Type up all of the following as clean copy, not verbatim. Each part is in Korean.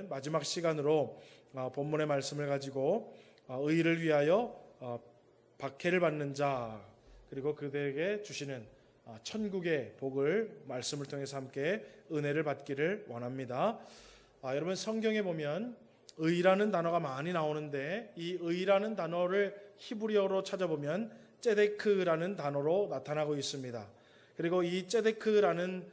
오늘 마지막 시간으로 본문의 말씀을 가지고 의를 위하여 박해를 받는 자 그리고 그들에게 주시는 천국의 복을 말씀을 통해서 함께 은혜를 받기를 원합니다. 여러분 성경에 보면 의라는 단어가 많이 나오는데 이 의라는 단어를 히브리어로 찾아보면 ጼ데크라는 단어로 나타나고 있습니다. 그리고 이 ጼ데크라는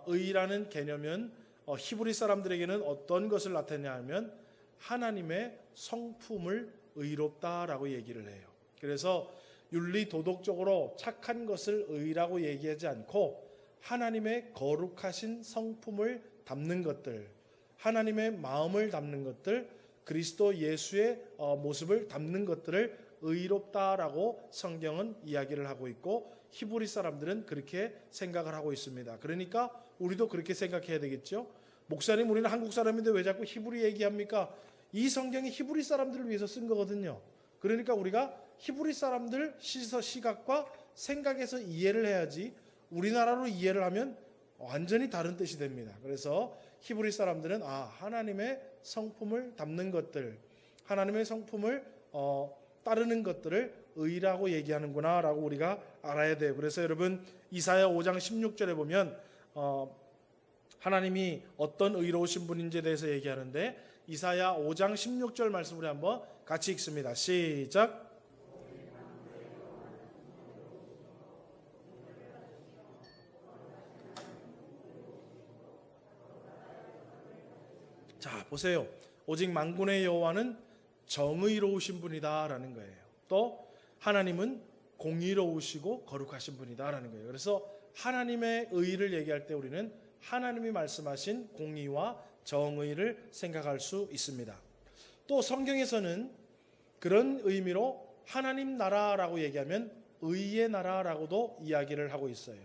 의라는 개념은 히브리 사람들에게는 어떤 것을 나타내냐면 하나님의 성품을 의롭다라고 얘기를 해요. 그래서 윤리 도덕적으로 착한 것을 의라고 얘기하지 않고 하나님의 거룩하신 성품을 담는 것들, 하나님의 마음을 담는 것들, 그리스도 예수의 모습을 담는 것들을 의롭다라고 성경은 이야기를 하고 있고 히브리 사람들은 그렇게 생각을 하고 있습니다. 그러니까 우리도 그렇게 생각해야 되겠죠. 목사님, 우리는 한국 사람인데 왜 자꾸 히브리 얘기합니까? 이 성경이 히브리 사람들을 위해서 쓴 거거든요. 그러니까 우리가 히브리 사람들 시각과 생각에서 이해를 해야지 우리나라로 이해를 하면 완전히 다른 뜻이 됩니다. 그래서 히브리 사람들은 하나님의 성품을 담는 것들, 하나님의 성품을 따르는 것들을 의라고 얘기하는구나 라고 우리가 알아야 돼요. 그래서 여러분 이사야 5장 16절에 보면 하나님이 어떤 의로우신 분인지에 대해서 얘기하는데 이사야 5장 16절 말씀 우리 한번 같이 읽습니다. 시작. 자, 보세요. 오직 만군의 여호와는 정의로우신 분이다라는 거예요. 또 하나님은 공의로우시고 거룩하신 분이다라는 거예요. 그래서 하나님의 의를 얘기할 때 우리는 하나님이 말씀하신 공의와 정의를 생각할 수 있습니다. 또 성경에서는 그런 의미로 하나님 나라라고 얘기하면 의의 나라라고도 이야기를 하고 있어요.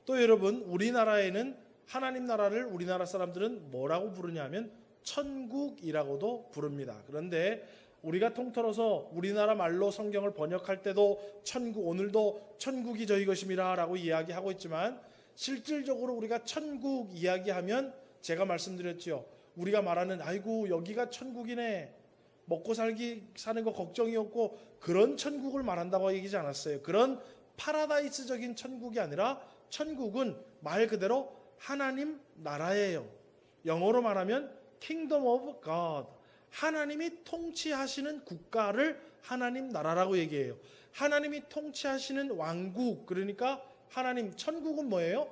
또 여러분 우리나라에는 하나님 나라를 우리나라 사람들은 뭐라고 부르냐면 천국이라고도 부릅니다. 그런데 우리가 통틀어서 우리나라 말로 성경을 번역할 때도 천국, 오늘도 천국이 저희 것임이라 라고 이야기하고 있지만 실질적으로 우리가 천국 이야기하면 제가 말씀드렸죠. 우리가 말하는 아이고 여기가 천국이네, 먹고 사는 거 걱정이 없고 그런 천국을 말한다고 얘기하지 않았어요. 그런 파라다이스적인 천국이 아니라 천국은 말 그대로 하나님 나라예요. 영어로 말하면 Kingdom of God, 하나님이 통치하시는 국가를 하나님 나라라고 얘기해요. 하나님이 통치하시는 왕국, 그러니까 하나님, 천국은 뭐예요?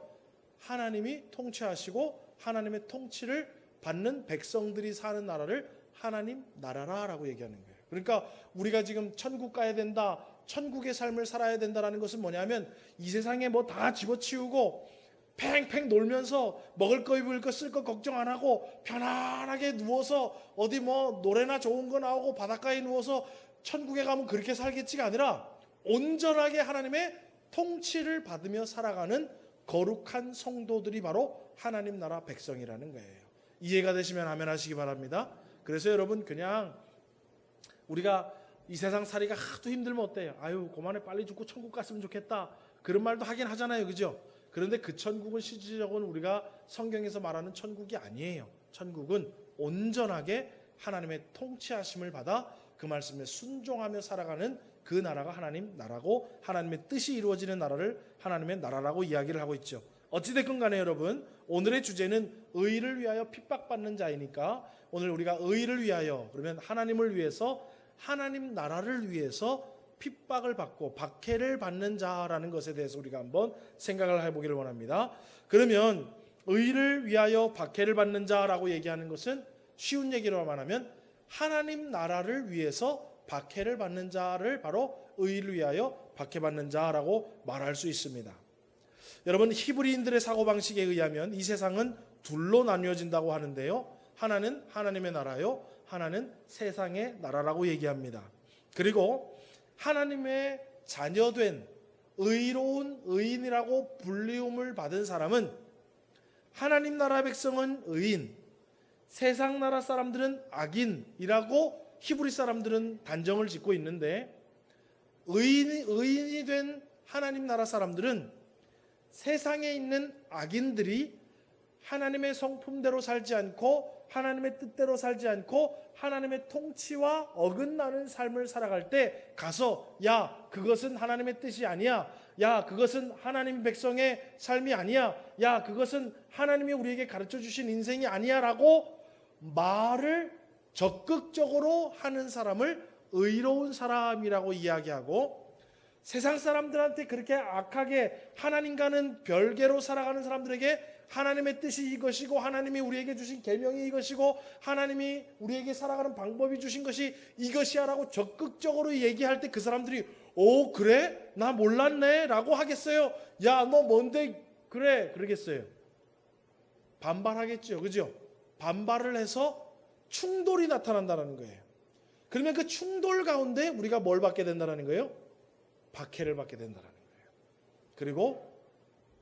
하나님이 통치하시고 하나님의 통치를 받는 백성들이 사는 나라를 하나님 나라라고 얘기하는 거예요. 그러니까 우리가 지금 천국 가야 된다, 천국의 삶을 살아야 된다는 것은 뭐냐면 이 세상에 뭐 다 집어치우고 팽팽 놀면서 먹을 거 입을 거 쓸 거 걱정 안 하고 편안하게 누워서 어디 뭐 노래나 좋은 거 나오고 바닷가에 누워서 천국에 가면 그렇게 살겠지가 아니라 온전하게 하나님의 통치를 받으며 살아가는 거룩한 성도들이 바로 하나님 나라 백성이라는 거예요. 이해가 되시면 아멘 하시기 바랍니다. 그래서 여러분 그냥 우리가 이 세상 살이가 하도 힘들면 어때요? 아유 그만해 빨리 죽고 천국 갔으면 좋겠다 그런 말도 하긴 하잖아요. 그죠? 그런데 그 천국은 실질적으로 우리가 성경에서 말하는 천국이 아니에요. 천국은 온전하게 하나님의 통치하심을 받아 그 말씀에 순종하며 살아가는 그 나라가 하나님 나라고 하나님의 뜻이 이루어지는 나라를 하나님의 나라라고 이야기를 하고 있죠. 어찌됐건 간에 여러분 오늘의 주제는 의를 위하여 핍박받는 자이니까 오늘 우리가 의를 위하여 그러면 하나님을 위해서 하나님 나라를 위해서 핍박을 받고 박해를 받는 자라는 것에 대해서 우리가 한번 생각을 해보기를 원합니다. 그러면 의를 위하여 박해를 받는 자라고 얘기하는 것은 쉬운 얘기로 말하면 하나님 나라를 위해서 박해를 받는 자를 바로 의를 위하여 박해받는 자라고 말할 수 있습니다. 여러분 히브리인들의 사고방식에 의하면 이 세상은 둘로 나뉘어진다고 하는데요. 하나는 하나님의 나라요, 하나는 세상의 나라라고 얘기합니다. 그리고 하나님의 자녀된 의로운 의인이라고 불리움을 받은 사람은 하나님 나라 백성은 의인, 세상 나라 사람들은 악인이라고 히브리 사람들은 단정을 짓고 있는데 의인이 된 하나님 나라 사람들은 세상에 있는 악인들이 하나님의 성품대로 살지 않고 하나님의 뜻대로 살지 않고 하나님의 통치와 어긋나는 삶을 살아갈 때 가서 야 그것은 하나님의 뜻이 아니야, 야 그것은 하나님 백성의 삶이 아니야, 야 그것은 하나님이 우리에게 가르쳐 주신 인생이 아니야 라고 말을 적극적으로 하는 사람을 의로운 사람이라고 이야기하고, 세상 사람들한테 그렇게 악하게 하나님과는 별개로 살아가는 사람들에게 하나님의 뜻이 이것이고 하나님이 우리에게 주신 계명이 이것이고 하나님이 우리에게 살아가는 방법이 주신 것이 이것이야 라고 적극적으로 얘기할 때 그 사람들이 오 그래? 나 몰랐네 라고 하겠어요? 야 너 뭔데 그래? 그러겠어요? 반발하겠죠. 그죠? 반발을 해서 충돌이 나타난다는 거예요. 그러면 그 충돌 가운데 우리가 뭘 받게 된다는 거예요? 박해를 받게 된다는 거예요. 그리고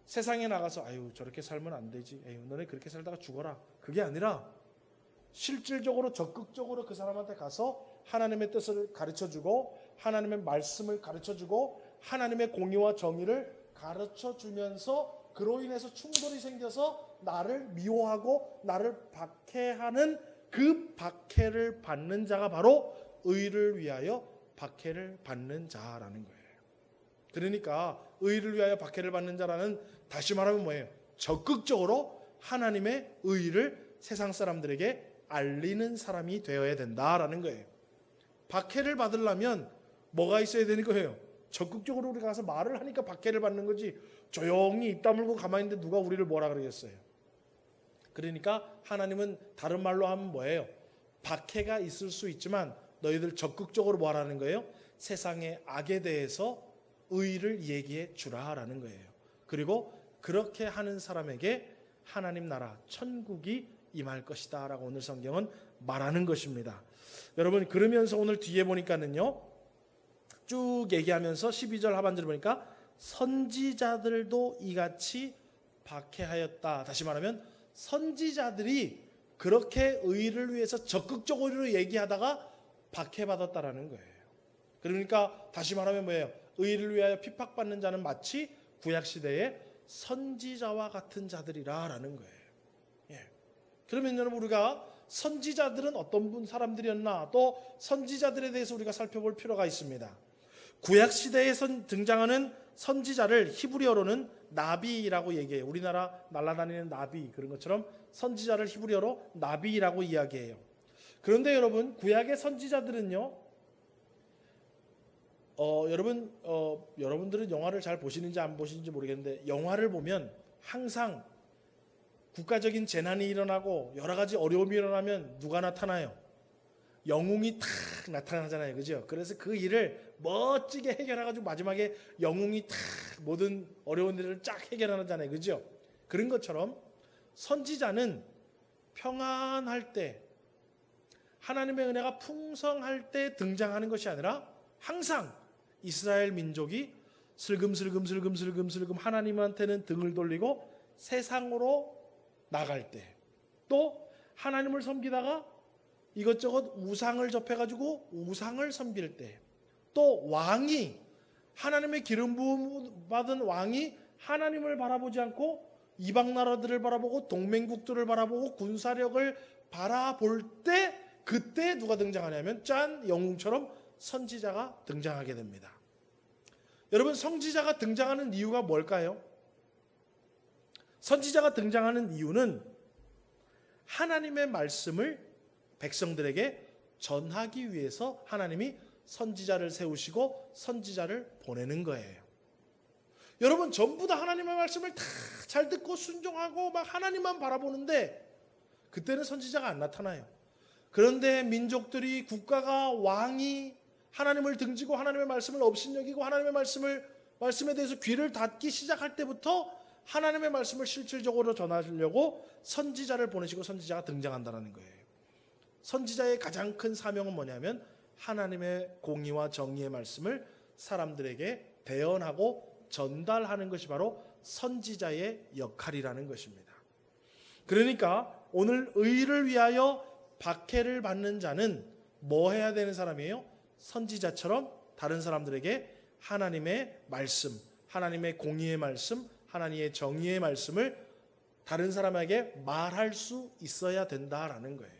세상에 나가서 아유 저렇게 살면 안 되지, 에휴 너네 그렇게 살다가 죽어라, 그게 아니라 실질적으로 적극적으로 그 사람한테 가서 하나님의 뜻을 가르쳐주고 하나님의 말씀을 가르쳐주고 하나님의 공의와 정의를 가르쳐주면서 그로 인해서 충돌이 생겨서 나를 미워하고 나를 박해하는 그 박해를 받는 자가 바로 의를 위하여 박해를 받는 자라는 거예요. 그러니까 의를 위하여 박해를 받는 자라는, 다시 말하면 뭐예요? 적극적으로 하나님의 의를 세상 사람들에게 알리는 사람이 되어야 된다라는 거예요. 박해를 받으려면 뭐가 있어야 되는 거예요? 적극적으로 우리가 가서 말을 하니까 박해를 받는 거지, 조용히 입 다물고 가만히 있는데 누가 우리를 뭐라 그러겠어요? 그러니까 하나님은 다른 말로 하면 뭐예요? 박해가 있을 수 있지만 너희들 적극적으로 뭐 하라는 거예요? 세상의 악에 대해서 의를 얘기해 주라라는 거예요. 그리고 그렇게 하는 사람에게 하나님 나라 천국이 임할 것이다 라고 오늘 성경은 말하는 것입니다. 여러분 그러면서 오늘 뒤에 보니까는요, 쭉 얘기하면서 12절 하반절 보니까 선지자들도 이같이 박해하였다. 다시 말하면 선지자들이 그렇게 의를 위해서 적극적으로 얘기하다가 박해받았다라는 거예요. 그러니까 다시 말하면 뭐예요? 의를 위하여 핍박받는 자는 마치 구약시대의 선지자와 같은 자들이라는 거예요. 예. 그러면 여러분 우리가 선지자들은 어떤 사람들이었나, 또 선지자들에 대해서 우리가 살펴볼 필요가 있습니다. 구약시대에 등장하는 선지자를 히브리어로는 나비라고 얘기해요. 우리나라 날아다니는 나비 그런 것처럼 선지자를 히브리어로 나비라고 이야기해요. 그런데 여러분 구약의 선지자들은요, 여러분들은 영화를 잘 보시는지 안 보시는지 모르겠는데 영화를 보면 항상 국가적인 재난이 일어나고 여러 가지 어려움이 일어나면 누가 나타나요? 영웅이 탁 나타나잖아요. 그죠? 그래서 그 일을 멋지게 해결해가지고 마지막에 영웅이 탁 모든 어려운 일을 쫙 해결하잖아요. 그죠? 그런 것처럼 선지자는 평안할 때, 하나님의 은혜가 풍성할 때 등장하는 것이 아니라 항상 이스라엘 민족이 슬금슬금 하나님한테는 등을 돌리고 세상으로 나갈 때, 또 하나님을 섬기다가 이것저것 우상을 접해가지고 우상을 섬길 때, 또 왕이 하나님의 기름 부음 받은 왕이 하나님을 바라보지 않고 이방 나라들을 바라보고 동맹국들을 바라보고 군사력을 바라볼 때, 그때 누가 등장하냐면 짠 영웅처럼 선지자가 등장하게 됩니다. 여러분 선지자가 등장하는 이유가 뭘까요? 선지자가 등장하는 이유는 하나님의 말씀을 백성들에게 전하기 위해서 하나님이 선지자를 세우시고 선지자를 보내는 거예요. 여러분 전부 다 하나님의 말씀을 다 잘 듣고 순종하고 막 하나님만 바라보는데 그때는 선지자가 안 나타나요. 그런데 민족들이, 국가가, 왕이 하나님을 등지고 하나님의 말씀을 업신여기고 하나님의 말씀에 대해서 귀를 닫기 시작할 때부터 하나님의 말씀을 실질적으로 전하려고 선지자를 보내시고 선지자가 등장한다는 거예요. 선지자의 가장 큰 사명은 뭐냐면 하나님의 공의와 정의의 말씀을 사람들에게 대언하고 전달하는 것이 바로 선지자의 역할이라는 것입니다. 그러니까 오늘 의를 위하여 박해를 받는 자는 뭐 해야 되는 사람이에요? 선지자처럼 다른 사람들에게 하나님의 말씀, 하나님의 공의의 말씀, 하나님의 정의의 말씀을 다른 사람에게 말할 수 있어야 된다라는 거예요.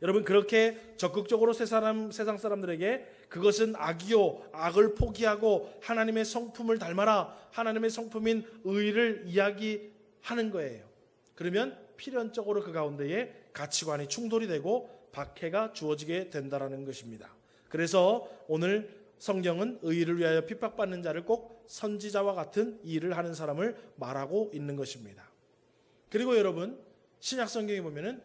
여러분, 그렇게 적극적으로 세상 사람들에게 그것은 악이요, 악을 포기하고 하나님의 성품을 닮아라, 하나님의 성품인 의를 이야기하는 거예요. 그러면 필연적으로 그 가운데에 가치관이 충돌이 되고 박해가 주어지게 된다라는 것입니다. 그래서 오늘 성경은 의를 위하여 핍박받는 자를 꼭 선지자와 같은 일을 하는 사람을 말하고 있는 것입니다. 그리고 여러분, 신약 성경에 보면은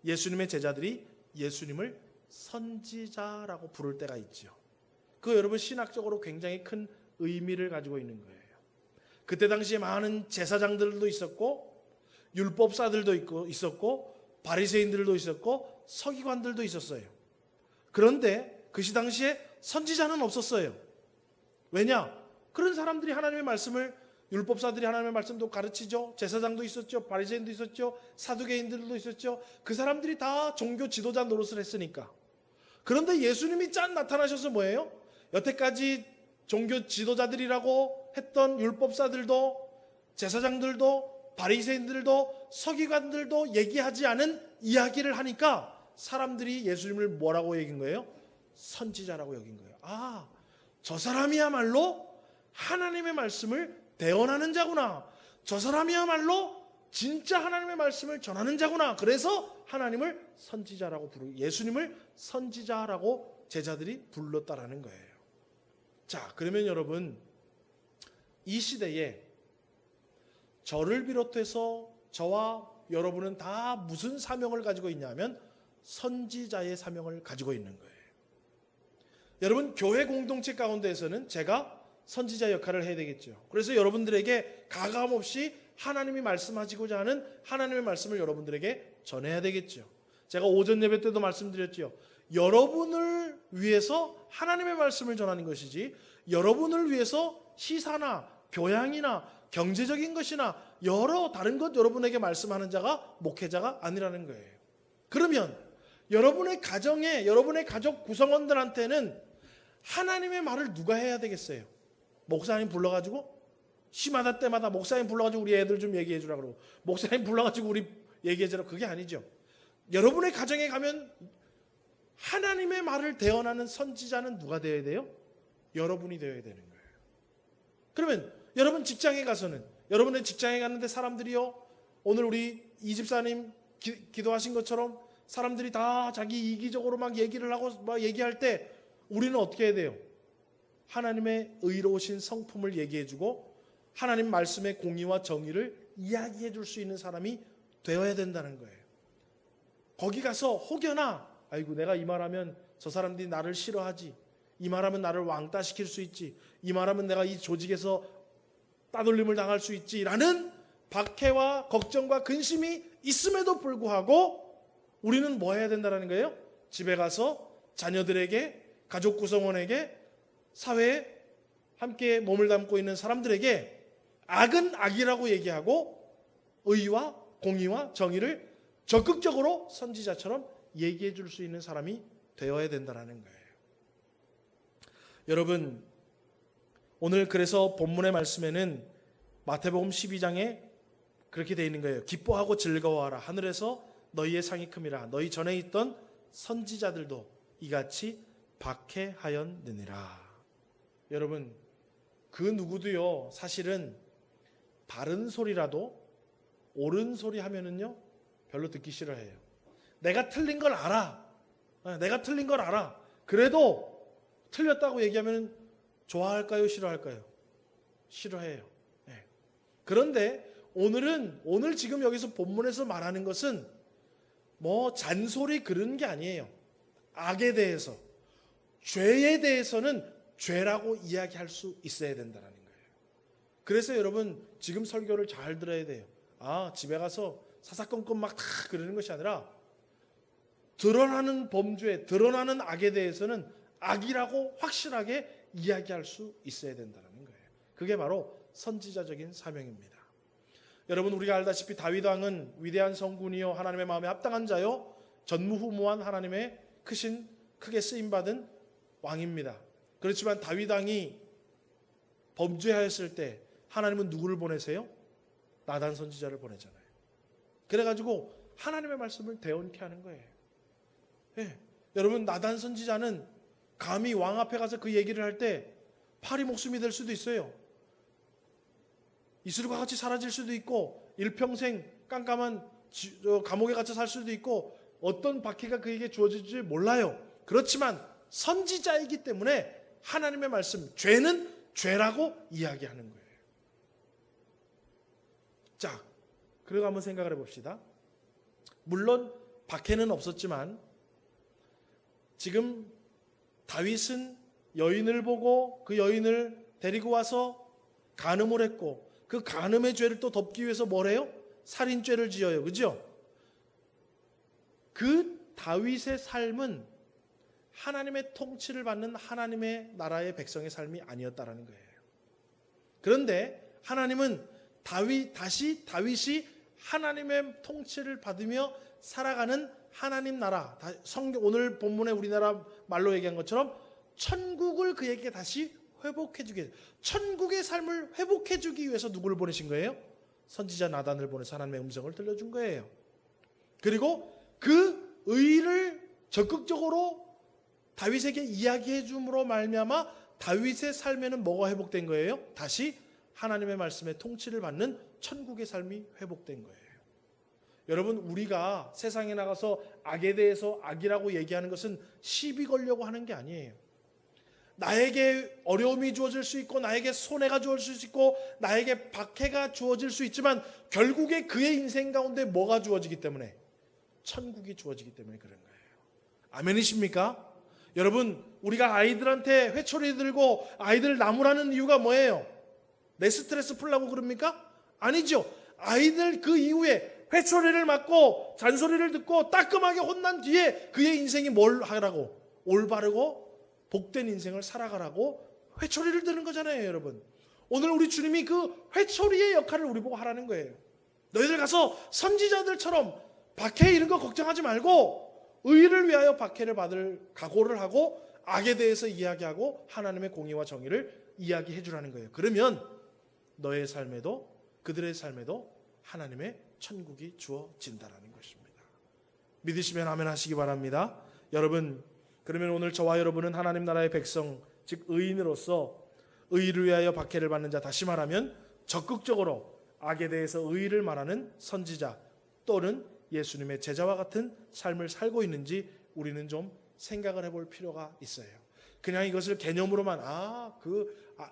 예수님의 제자들이 예수님을 선지자라고 부를 때가 있죠. 그 여러분, 신학적으로 굉장히 큰 의미를 가지고 있는 거예요. 그때 당시에 많은 제사장들도 있었고 율법사들도 있었고 바리새인들도 있었고 서기관들도 있었어요. 그런데 그 당시에 선지자는 없었어요. 왜냐? 그런 사람들이 하나님의 말씀을, 율법사들이 하나님의 말씀도 가르치죠. 제사장도 있었죠. 바리새인도 있었죠. 사두개인들도 있었죠. 그 사람들이 다 종교 지도자 노릇을 했으니까. 그런데 예수님이 짠 나타나셔서 뭐예요? 여태까지 종교 지도자들이라고 했던 율법사들도, 제사장들도, 바리새인들도, 서기관들도 얘기하지 않은 이야기를 하니까 사람들이 예수님을 뭐라고 여긴 거예요? 선지자라고 여긴 거예요. 아, 저 사람이야말로 하나님의 말씀을 대언하는 자구나. 저 사람이야말로 진짜 하나님의 말씀을 전하는 자구나. 그래서 하나님을 선지자라고 예수님을 선지자라고 제자들이 불렀다라는 거예요. 자, 그러면 여러분, 이 시대에 저를 비롯해서 저와 여러분은 다 무슨 사명을 가지고 있냐면 선지자의 사명을 가지고 있는 거예요. 여러분, 교회 공동체 가운데에서는 제가 선지자 역할을 해야 되겠죠. 그래서 여러분들에게 가감없이 하나님이 말씀하시고자 하는 하나님의 말씀을 여러분들에게 전해야 되겠죠. 제가 오전 예배 때도 말씀드렸죠. 여러분을 위해서 하나님의 말씀을 전하는 것이지 여러분을 위해서 시사나 교양이나 경제적인 것이나 여러 다른 것 여러분에게 말씀하는 자가 목회자가 아니라는 거예요. 그러면 여러분의 가정에, 여러분의 가족 구성원들한테는 하나님의 말을 누가 해야 되겠어요? 목사님 불러가지고 심하다 때마다 목사님 불러가지고 우리 애들 좀 얘기해 주라 그러고 목사님 불러가지고 우리 얘기해 주라, 그게 아니죠. 여러분의 가정에 가면 하나님의 말을 대언하는 선지자는 누가 되어야 돼요? 여러분이 되어야 되는 거예요. 그러면 여러분 직장에 가서는, 여러분의 직장에 갔는데 사람들이요, 오늘 우리 이 집사님 기도하신 것처럼 사람들이 다 자기 이기적으로 막 얘기를 하고 막 얘기할 때 우리는 어떻게 해야 돼요? 하나님의 의로우신 성품을 얘기해주고 하나님 말씀의 공의와 정의를 이야기해 줄 수 있는 사람이 되어야 된다는 거예요. 거기 가서 혹여나 아이고 내가 이 말하면 저 사람들이 나를 싫어하지, 이 말하면 나를 왕따시킬 수 있지, 이 말하면 내가 이 조직에서 따돌림을 당할 수 있지 라는 박해와 걱정과 근심이 있음에도 불구하고 우리는 뭐 해야 된다는 거예요? 집에 가서 자녀들에게, 가족 구성원에게, 사회에 함께 몸을 담고 있는 사람들에게 악은 악이라고 얘기하고 의와 공의와 정의를 적극적으로 선지자처럼 얘기해 줄 수 있는 사람이 되어야 된다는 거예요. 여러분, 오늘 그래서 본문의 말씀에는 마태복음 12장에 그렇게 되어 있는 거예요. 기뻐하고 즐거워하라. 하늘에서 너희의 상이 큼이라. 너희 전에 있던 선지자들도 이같이 박해하였느니라. 여러분, 그 누구도요, 사실은 바른 소리라도 옳은 소리 하면은요 별로 듣기 싫어해요. 내가 틀린 걸 알아. 내가 틀린 걸 알아. 그래도 틀렸다고 얘기하면 좋아할까요? 싫어할까요? 싫어해요. 네. 그런데 오늘 지금 여기서 본문에서 말하는 것은 뭐 잔소리 그런 게 아니에요. 악에 대해서, 죄에 대해서는 죄라고 이야기할 수 있어야 된다는 거예요. 그래서 여러분 지금 설교를 잘 들어야 돼요. 아, 집에 가서 사사건건 막 다 그러는 것이 아니라 드러나는 범죄, 드러나는 악에 대해서는 악이라고 확실하게 이야기할 수 있어야 된다는 거예요. 그게 바로 선지자적인 사명입니다. 여러분, 우리가 알다시피 다윗 왕은 위대한 성군이요 하나님의 마음에 합당한 자요 전무후무한 하나님의 크게 쓰임받은 왕입니다. 그렇지만 다윗 왕이 범죄하였을 때 하나님은 누구를 보내세요? 나단 선지자를 보내잖아요. 그래가지고 하나님의 말씀을 대언케 하는 거예요. 예. 여러분, 나단 선지자는 감히 왕 앞에 가서 그 얘기를 할 때 파리 목숨이 될 수도 있어요. 이슬과 같이 사라질 수도 있고, 일평생 깜깜한 감옥에 갇혀 살 수도 있고, 어떤 박해가 그에게 주어질지 몰라요. 그렇지만 선지자이기 때문에 하나님의 말씀, 죄는 죄라고 이야기하는 거예요. 자, 그리고 한번 생각을 해봅시다. 물론 박해는 없었지만 지금 다윗은 여인을 보고 그 여인을 데리고 와서 간음을 했고, 그 간음의 죄를 또 덮기 위해서 뭘 해요? 살인죄를 지어요. 그죠? 그 다윗의 삶은 하나님의 통치를 받는 하나님의 나라의 백성의 삶이 아니었다라는 거예요. 그런데 하나님은 다시 다윗이 하나님의 통치를 받으며 살아가는 하나님 나라, 오늘 본문에 우리나라 말로 얘기한 것처럼 천국을 그에게 다시 회복해주게, 천국의 삶을 회복해주기 위해서 누구를 보내신 거예요? 선지자 나단을 보내서 하나님의 음성을 들려준 거예요. 그리고 그 의를 적극적으로 다윗에게 이야기해 줌으로 말미암아 다윗의 삶에는 뭐가 회복된 거예요? 다시 하나님의 말씀의 통치를 받는 천국의 삶이 회복된 거예요. 여러분, 우리가 세상에 나가서 악에 대해서 악이라고 얘기하는 것은 시비 걸려고 하는 게 아니에요. 나에게 어려움이 주어질 수 있고, 나에게 손해가 주어질 수 있고, 나에게 박해가 주어질 수 있지만 결국에 그의 인생 가운데 뭐가 주어지기 때문에? 천국이 주어지기 때문에 그런 거예요. 아멘이십니까? 여러분, 우리가 아이들한테 회초리 들고 아이들 나무라는 이유가 뭐예요? 내 스트레스 풀라고 그럽니까? 아니죠. 아이들 그 이후에 회초리를 맞고 잔소리를 듣고 따끔하게 혼난 뒤에 그의 인생이 뭘 하라고? 올바르고 복된 인생을 살아가라고 회초리를 드는 거잖아요, 여러분. 오늘 우리 주님이 그 회초리의 역할을 우리 보고 하라는 거예요. 너희들 가서 선지자들처럼 박해 이런 거 걱정하지 말고 의를 위하여 박해를 받을 각오를 하고 악에 대해서 이야기하고 하나님의 공의와 정의를 이야기해 주라는 거예요. 그러면 너의 삶에도, 그들의 삶에도 하나님의 천국이 주어진다라는 것입니다. 믿으시면 아멘 하시기 바랍니다. 여러분, 그러면 오늘 저와 여러분은 하나님 나라의 백성, 즉 의인으로서 의를 위하여 박해를 받는 자, 다시 말하면 적극적으로 악에 대해서 의를 말하는 선지자 또는 예수님의 제자와 같은 삶을 살고 있는지 우리는 좀 생각을 해볼 필요가 있어요. 그냥 이것을 개념으로만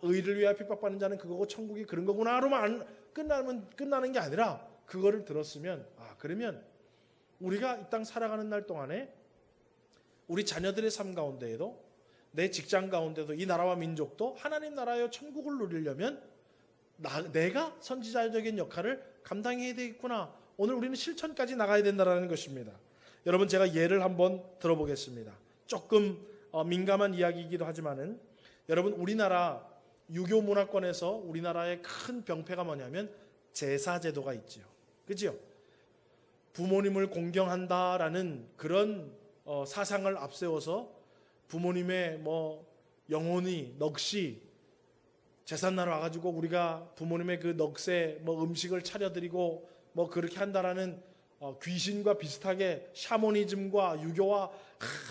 의를 위하여 핍박받는 자는 그거고 천국이 그런 거구나로만 끝나는 게 아니라, 그거를 들었으면 그러면 우리가 이 땅 살아가는 날 동안에 우리 자녀들의 삶 가운데에도, 내 직장 가운데도, 이 나라와 민족도 하나님 나라의 천국을 누리려면 내가 선지자적인 역할을 감당해야 되겠구나. 오늘 우리는 실천까지 나가야 된다는 것입니다. 여러분, 제가 예를 한번 들어보겠습니다. 조금 민감한 이야기이기도 하지만은, 여러분, 우리나라 유교 문화권에서 우리나라의 큰 병폐가 뭐냐면 제사제도가 있죠. 그죠? 부모님을 공경한다라는 그런 사상을 앞세워서 부모님의 영혼이 넋이 제삿날 와가지고 우리가 부모님의 그 넋에 음식을 차려드리고 그렇게 한다라는 귀신과 비슷하게 샤머니즘과 유교와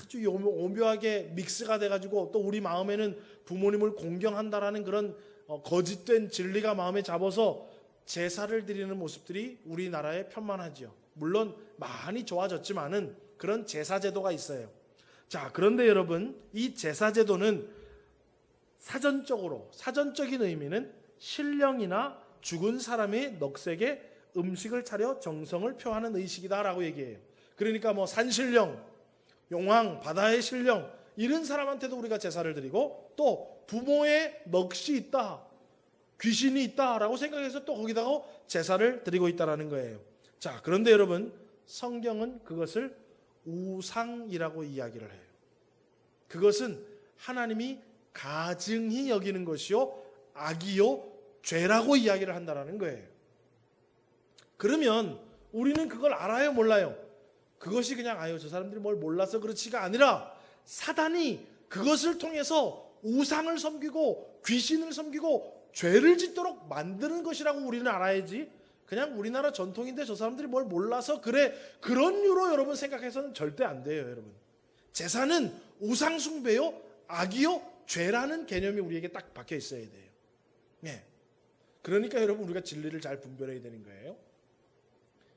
아주 오묘하게 믹스가 돼가지고, 또 우리 마음에는 부모님을 공경한다라는 그런 거짓된 진리가 마음에 잡아서 제사를 드리는 모습들이 우리나라에 편만하지요. 물론 많이 좋아졌지만은 그런 제사제도가 있어요. 자, 그런데 여러분, 이 제사제도는 사전적인 의미는 신령이나 죽은 사람의 넋에게 음식을 차려 정성을 표하는 의식이다라고 얘기해요. 그러니까 산신령, 용왕, 바다의 신령, 이런 사람한테도 우리가 제사를 드리고, 또 부모의 넋이 있다, 귀신이 있다라고 생각해서 또 거기다가 제사를 드리고 있다라는 거예요. 자, 그런데 여러분, 성경은 그것을 우상이라고 이야기를 해요. 그것은 하나님이 가증히 여기는 것이요 악이요 죄라고 이야기를 한다라는 거예요. 그러면 우리는 그걸 알아요, 몰라요? 그것이 그냥 저 사람들이 뭘 몰라서 그렇지가 아니라, 사단이 그것을 통해서 우상을 섬기고 귀신을 섬기고 죄를 짓도록 만드는 것이라고 우리는 알아야지, 그냥 우리나라 전통인데 저 사람들이 뭘 몰라서 그래, 그런 류로 여러분 생각해서는 절대 안 돼요. 여러분, 제사는 우상숭배요, 악이요, 죄라는 개념이 우리에게 딱 박혀 있어야 돼요. 예. 그러니까 여러분, 우리가 진리를 잘 분별해야 되는 거예요.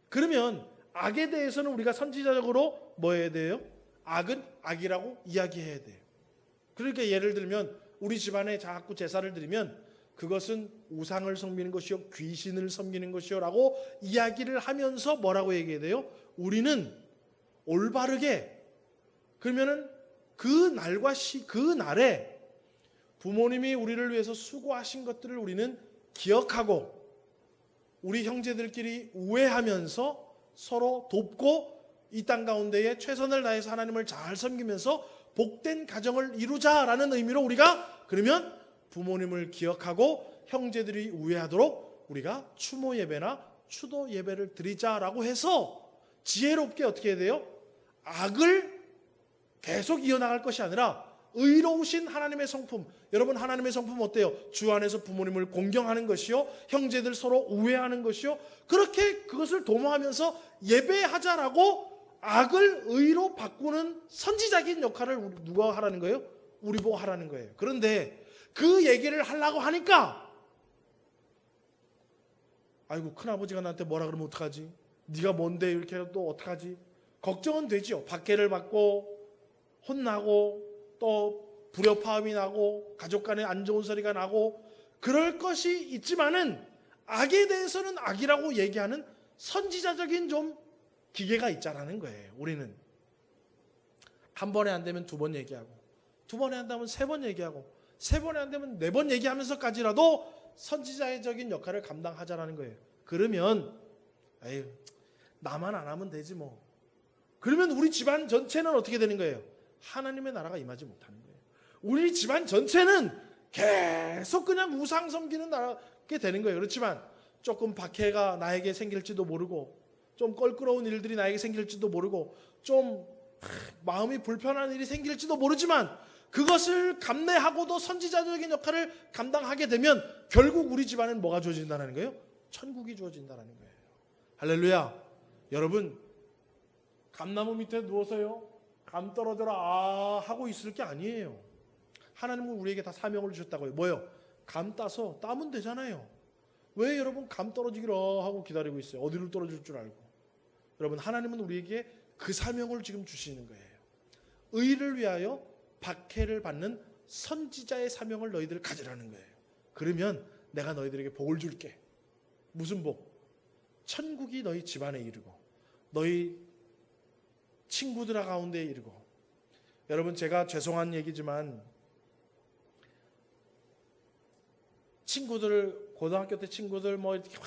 그러면 악에 대해서는 우리가 선지자적으로 뭐 해야 돼요? 악은 악이라고 이야기해야 돼요. 그러니까 예를 들면 우리 집안에 자꾸 제사를 드리면 그것은 우상을 섬기는 것이요, 귀신을 섬기는 것이요 라고 이야기를 하면서 뭐라고 얘기해야 돼요? 우리는 올바르게, 그러면은 그 날과 그 날에 부모님이 우리를 위해서 수고하신 것들을 우리는 기억하고 우리 형제들끼리 우애하면서 서로 돕고 이 땅 가운데에 최선을 다해서 하나님을 잘 섬기면서 복된 가정을 이루자라는 의미로 우리가 그러면 부모님을 기억하고 형제들이 우애하도록 우리가 추모 예배나 추도 예배를 드리자라고 해서 지혜롭게 어떻게 해야 돼요? 악을 계속 이어나갈 것이 아니라 의로우신 하나님의 성품, 여러분 하나님의 성품 어때요? 주 안에서 부모님을 공경하는 것이요, 형제들 서로 우애하는 것이요, 그렇게 그것을 도모하면서 예배하자라고 악을 의로 바꾸는 선지자적인 역할을 누가 하라는 거예요? 우리 보고 하라는 거예요. 그런데 그 얘기를 하려고 하니까 아이고 큰아버지가 나한테 뭐라 그러면 어떡하지? 네가 뭔데 이렇게 해도 또 어떡하지? 걱정은 되죠. 박해를 받고 혼나고 또 불협화음이 나고 가족 간에 안 좋은 소리가 나고 그럴 것이 있지만은 악에 대해서는 악이라고 얘기하는 선지자적인 좀 기계가 있자라는 거예요. 우리는 한 번에 안 되면 두 번 얘기하고, 두 번에 안 되면 세 번 얘기하고, 세 번에 안 되면 네 번 얘기하면서까지라도 선지자적인 역할을 감당하자라는 거예요. 그러면 에휴, 나만 안 하면 되지 뭐. 그러면 우리 집안 전체는 어떻게 되는 거예요? 하나님의 나라가 임하지 못하는 거예요. 우리 집안 전체는 계속 그냥 우상 섬기는 나라게 되는 거예요. 그렇지만 조금 박해가 나에게 생길지도 모르고, 좀 껄끄러운 일들이 나에게 생길지도 모르고, 좀 마음이 불편한 일이 생길지도 모르지만 그것을 감내하고도 선지자적인 역할을 감당하게 되면 결국 우리 집안은 뭐가 주어진다는 거예요? 천국이 주어진다는 거예요. 할렐루야. 여러분, 감나무 밑에 누워서요, 감 떨어져라 아 하고 있을 게 아니에요. 하나님은 우리에게 다 사명을 주셨다고요. 뭐요? 감 따서 따면 되잖아요. 왜 여러분 감 떨어지기로 하고 기다리고 있어요? 어디로 떨어질 줄 알고. 여러분, 하나님은 우리에게 그 사명을 지금 주시는 거예요. 의를 위하여 박해를 받는 선지자의 사명을 너희들 가지라는 거예요. 그러면 내가 너희들에게 복을 줄게. 무슨 복? 천국이 너희 집안에 이르고 너희 친구들 가운데 이르고. 여러분, 제가 죄송한 얘기지만 친구들, 고등학교 때 친구들 뭐 이렇게 막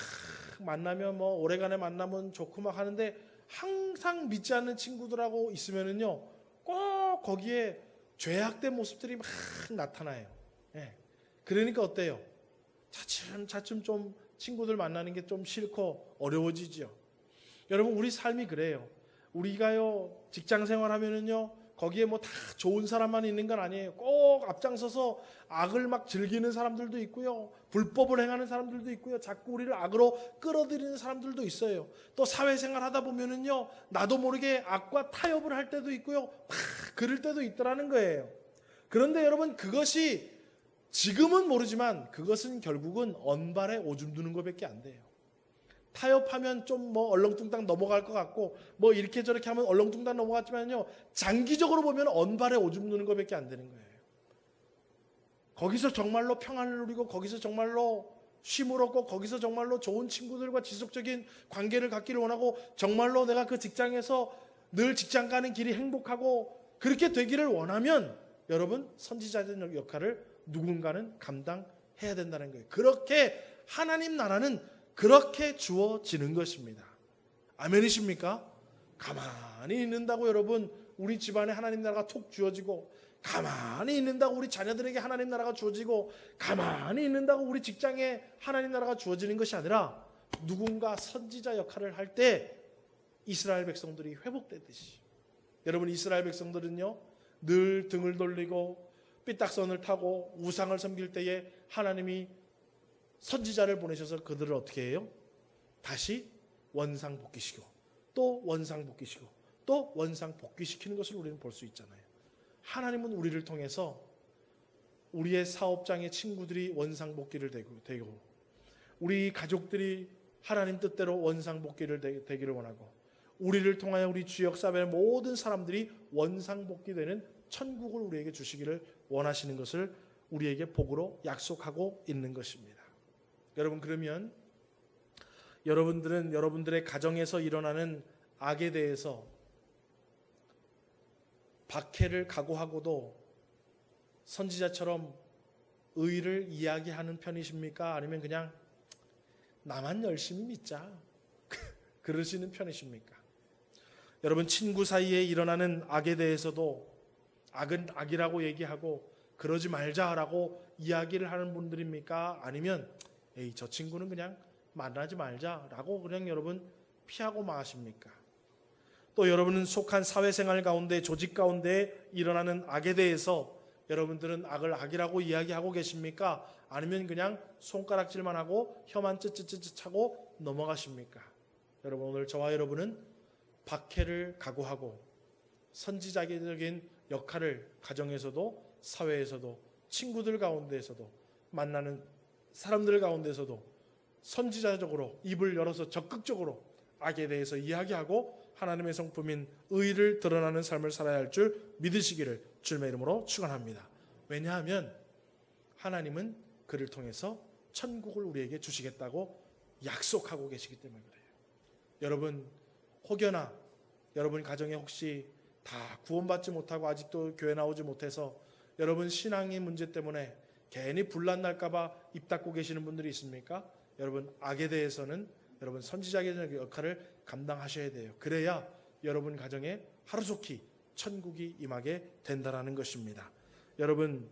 만나면 뭐 오래간에 만나면 좋고 막 하는데 항상 믿지 않는 친구들하고 있으면은요 꼭 거기에 죄악된 모습들이 막 나타나요. 예. 그러니까 어때요? 차츰 좀 친구들 만나는 게 좀 싫고 어려워지죠. 여러분, 우리 삶이 그래요. 우리가요 직장 생활하면은요 거기에 뭐 다 좋은 사람만 있는 건 아니에요. 꼭 앞장서서 악을 막 즐기는 사람들도 있고요, 불법을 행하는 사람들도 있고요, 자꾸 우리를 악으로 끌어들이는 사람들도 있어요. 또 사회생활 하다 보면은요 나도 모르게 악과 타협을 할 때도 있고요, 막 그럴 때도 있더라는 거예요. 그런데 여러분, 그것이 지금은 모르지만 그것은 결국은 언발에 오줌 두는 것밖에 안 돼요. 타협하면 좀 뭐 얼렁뚱땅 넘어갈 것 같고 뭐 이렇게 저렇게 하면 얼렁뚱땅 넘어갔지만요 장기적으로 보면 언발에 오줌 누는 것밖에 안 되는 거예요. 거기서 정말로 평안을 누리고 거기서 정말로 쉼을 얻고 거기서 정말로 좋은 친구들과 지속적인 관계를 갖기를 원하고 정말로 내가 그 직장에서 늘 직장 가는 길이 행복하고 그렇게 되기를 원하면 여러분, 선지자적 역할을 누군가는 감당해야 된다는 거예요. 그렇게 하나님 나라는 그렇게 주어지는 것입니다. 아멘이십니까? 가만히 있는다고 여러분 우리 집안에 하나님 나라가 톡 주어지고, 가만히 있는다고 우리 자녀들에게 하나님 나라가 주어지고, 가만히 있는다고 우리 직장에 하나님 나라가 주어지는 것이 아니라 누군가 선지자 역할을 할 때 이스라엘 백성들이 회복되듯이, 여러분 이스라엘 백성들은요 늘 등을 돌리고 삐딱선을 타고 우상을 섬길 때에 하나님이 선지자를 보내셔서 그들을 어떻게 해요? 다시 원상복귀시키고 또 원상복귀시키고 또 원상복귀시키는 것을 우리는 볼 수 있잖아요. 하나님은 우리를 통해서 우리의 사업장의 친구들이 원상복귀를 되고 우리 가족들이 하나님 뜻대로 원상복귀를 되기를 원하고 우리를 통하여 우리 주역사회의 모든 사람들이 원상복귀되는 천국을 우리에게 주시기를 원하시는 것을 우리에게 복으로 약속하고 있는 것입니다. 여러분, 그러면 여러분들은 여러분들의 가정에서 일어나는 악에 대해서 박해를 각오하고도 선지자처럼 의를 이야기하는 편이십니까? 아니면 그냥 나만 열심히 믿자 그러시는 편이십니까? 여러분, 친구 사이에 일어나는 악에 대해서도 악은 악이라고 얘기하고 그러지 말자라고 이야기를 하는 분들입니까? 아니면 에이, 저 친구는 그냥 만나지 말자라고 그냥 여러분 피하고 마십니까? 또 여러분은 속한 사회생활 가운데 조직 가운데 일어나는 악에 대해서 여러분들은 악을 악이라고 이야기하고 계십니까? 아니면 그냥 손가락질만 하고 혀만 쯧쯧쯧 차고 넘어가십니까? 여러분, 오늘 저와 여러분은 박해를 각오하고 선지자적인 역할을 가정에서도 사회에서도 친구들 가운데에서도 만나는 사람들 가운데서도 선지자적으로 입을 열어서 적극적으로 악에 대해서 이야기하고 하나님의 성품인 의를 드러나는 삶을 살아야 할 줄 믿으시기를 주님의 이름으로 축원합니다. 왜냐하면 하나님은 그를 통해서 천국을 우리에게 주시겠다고 약속하고 계시기 때문에 그래요. 여러분, 혹여나 여러분 가정에 혹시 다 구원받지 못하고 아직도 교회 나오지 못해서 여러분 신앙의 문제 때문에 괜히 분란 날까 봐 입 닫고 계시는 분들이 있습니까? 여러분, 악에 대해서는 여러분 선지자의 역할을 감당하셔야 돼요. 그래야 여러분 가정에 하루속히 천국이 임하게 된다라는 것입니다. 여러분,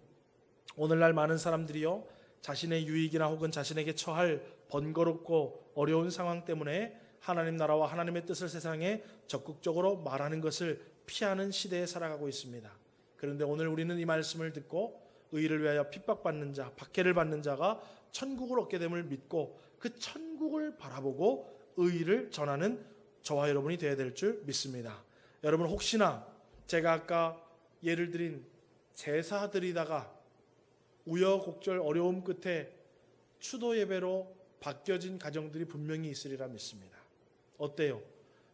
오늘날 많은 사람들이요, 자신의 유익이나 혹은 자신에게 처할 번거롭고 어려운 상황 때문에 하나님 나라와 하나님의 뜻을 세상에 적극적으로 말하는 것을 피하는 시대에 살아가고 있습니다. 그런데 오늘 우리는 이 말씀을 듣고 의를 위하여 핍박받는 자, 박해를 받는 자가 천국을 얻게 됨을 믿고 그 천국을 바라보고 의를 전하는 저와 여러분이 되어야 될 줄 믿습니다. 여러분, 혹시나 제가 아까 예를 드린 제사 드리다가 우여곡절 어려움 끝에 추도 예배로 바뀌어진 가정들이 분명히 있으리라 믿습니다. 어때요?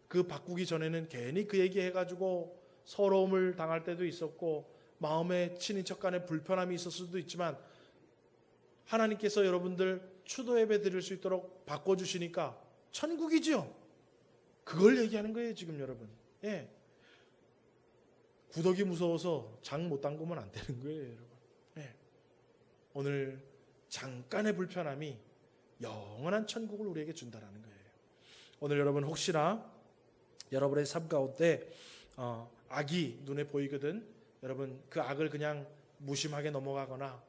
그 바꾸기 전에는 괜히 그 얘기해가지고 서러움을 당할 때도 있었고 마음에 친인척 간에 불편함이 있었을 수도 있지만 하나님께서 여러분들 추도 예배 드릴 수 있도록 바꿔주시니까 천국이지요. 그걸 얘기하는 거예요 지금 여러분. 예. 구더기 무서워서 장 못 담그면 안 되는 거예요 여러분. 예. 오늘 잠깐의 불편함이 영원한 천국을 우리에게 준다라는 거예요. 오늘 여러분 혹시나 여러분의 삶 가운데 악이 눈에 보이거든 여러분 그 악을 그냥 무심하게 넘어가거나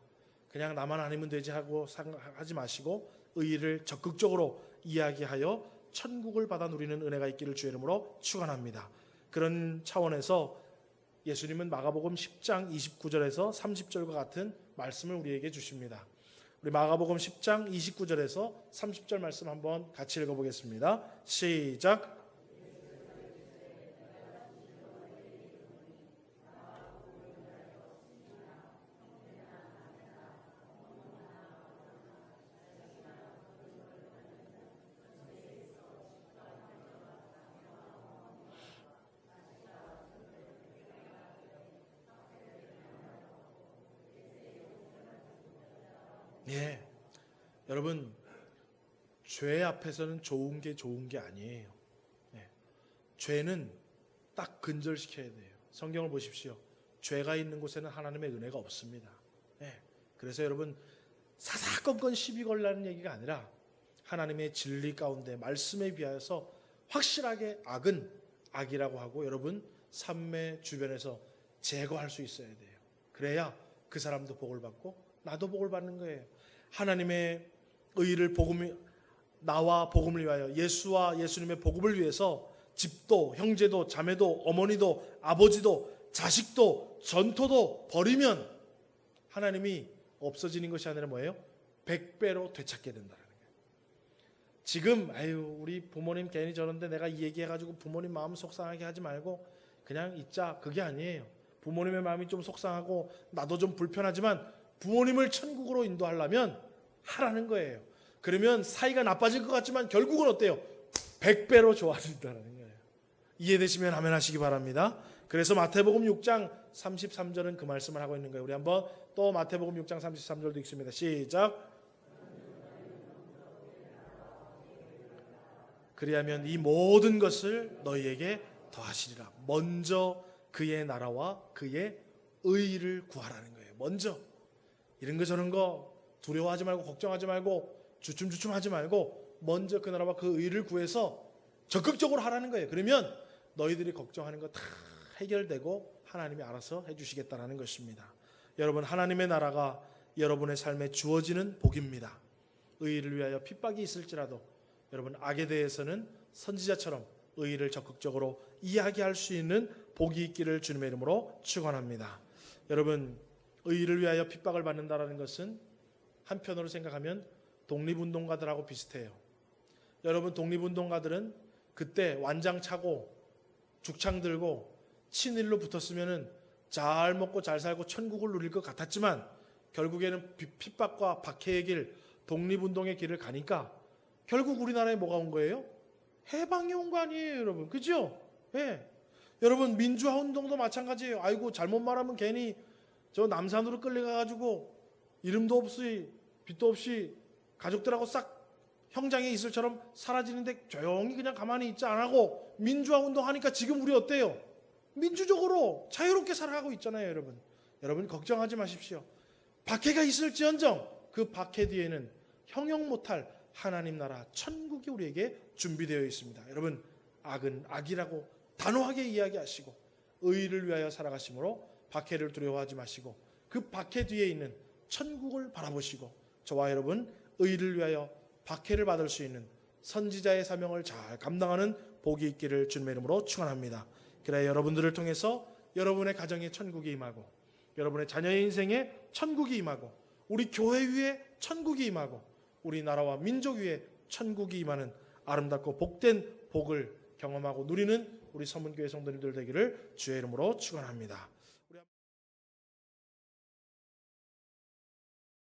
그냥 나만 아니면 되지 하고 하지 마시고 의를 적극적으로 이야기하여 천국을 받아 누리는 은혜가 있기를 주의 이름으로 축원합니다. 그런 차원에서 예수님은 마가복음 10장 29절에서 30절과 같은 말씀을 우리에게 주십니다. 우리 마가복음 10장 29절에서 30절 말씀 한번 같이 읽어보겠습니다. 시작. 예, 여러분 죄 앞에서는 좋은 게 아니에요. 예, 죄는 딱 근절시켜야 돼요. 성경을 보십시오. 죄가 있는 곳에는 하나님의 은혜가 없습니다. 예, 그래서 여러분 사사건건 시비 걸라는 얘기가 아니라 하나님의 진리 가운데 말씀에 비하여서 확실하게 악은 악이라고 하고 여러분 삶의 주변에서 제거할 수 있어야 돼요. 그래야 그 사람도 복을 받고 나도 복을 받는 거예요. 하나님의 의를 나와 복음을 위하여 예수와 예수님의 복음을 위해서 집도 형제도 자매도 어머니도 아버지도 자식도 전토도 버리면 하나님이 없어지는 것이 아니라 뭐예요? 100배로 되찾게 된다는 거예요. 지금 아유 우리 부모님 괜히 저런데 내가 이 얘기해가지고 부모님 마음 속상하게 하지 말고 그냥 있자, 그게 아니에요. 부모님의 마음이 좀 속상하고 나도 좀 불편하지만 부모님을 천국으로 인도하려면 하라는 거예요. 그러면 사이가 나빠질 것 같지만 결국은 어때요? 100배로 좋아진다는 거예요. 이해되시면 아멘 하시기 바랍니다. 그래서 마태복음 6장 33절은 그 말씀을 하고 있는 거예요. 우리 한번 또 마태복음 6장 33절도 읽습니다. 시작. 그리하면 이 모든 것을 너희에게 더하시리라. 먼저 그의 나라와 그의 의를 구하라는 거예요. 먼저 이런 거 저런 거 두려워하지 말고 걱정하지 말고 주춤주춤하지 말고 먼저 그 나라와 그 의를 구해서 적극적으로 하라는 거예요. 그러면 너희들이 걱정하는 거 다 해결되고 하나님이 알아서 해주시겠다는 것입니다. 여러분, 하나님의 나라가 여러분의 삶에 주어지는 복입니다. 의를 위하여 핍박이 있을지라도 여러분, 악에 대해서는 선지자처럼 의를 적극적으로 이야기할 수 있는 복이 있기를 주님의 이름으로 축원합니다. 여러분, 의를 위하여 핍박을 받는다는 것은 한편으로 생각하면 독립운동가들하고 비슷해요. 여러분, 독립운동가들은 그때 완장 차고 죽창 들고 친일로 붙었으면 잘 먹고 잘 살고 천국을 누릴 것 같았지만 결국에는 핍박과 박해의 길, 독립운동의 길을 가니까 결국 우리나라에 뭐가 온 거예요? 해방이 온 거 아니에요, 여러분. 그죠? 예. 여러분, 민주화 운동도 마찬가지예요. 아이고, 잘못 말하면 괜히 저 남산으로 끌려가가지고 이름도 없이 빚도 없이 가족들하고 싹 형장에 있을처럼 사라지는데 조용히 그냥 가만히 있지 안 하고 민주화 운동하니까 지금 우리 어때요? 민주적으로 자유롭게 살아가고 있잖아요, 여러분. 여러분 걱정하지 마십시오. 박해가 있을지언정 그 박해 뒤에는 형용 못할 하나님 나라 천국이 우리에게 준비되어 있습니다. 여러분, 악은 악이라고 단호하게 이야기하시고 의를 위하여 살아가심으로 박해를 두려워하지 마시고 그 박해 뒤에 있는 천국을 바라보시고 저와 여러분 의를 위하여 박해를 받을 수 있는 선지자의 사명을 잘 감당하는 복이 있기를 주님의 이름으로 축원합니다. 그래야 여러분들을 통해서 여러분의 가정에 천국이 임하고 여러분의 자녀의 인생에 천국이 임하고 우리 교회 위에 천국이 임하고 우리 나라와 민족 위에 천국이 임하는 아름답고 복된 복을 경험하고 누리는 우리 서문교회 성도님들 되기를 주의 이름으로 축원합니다.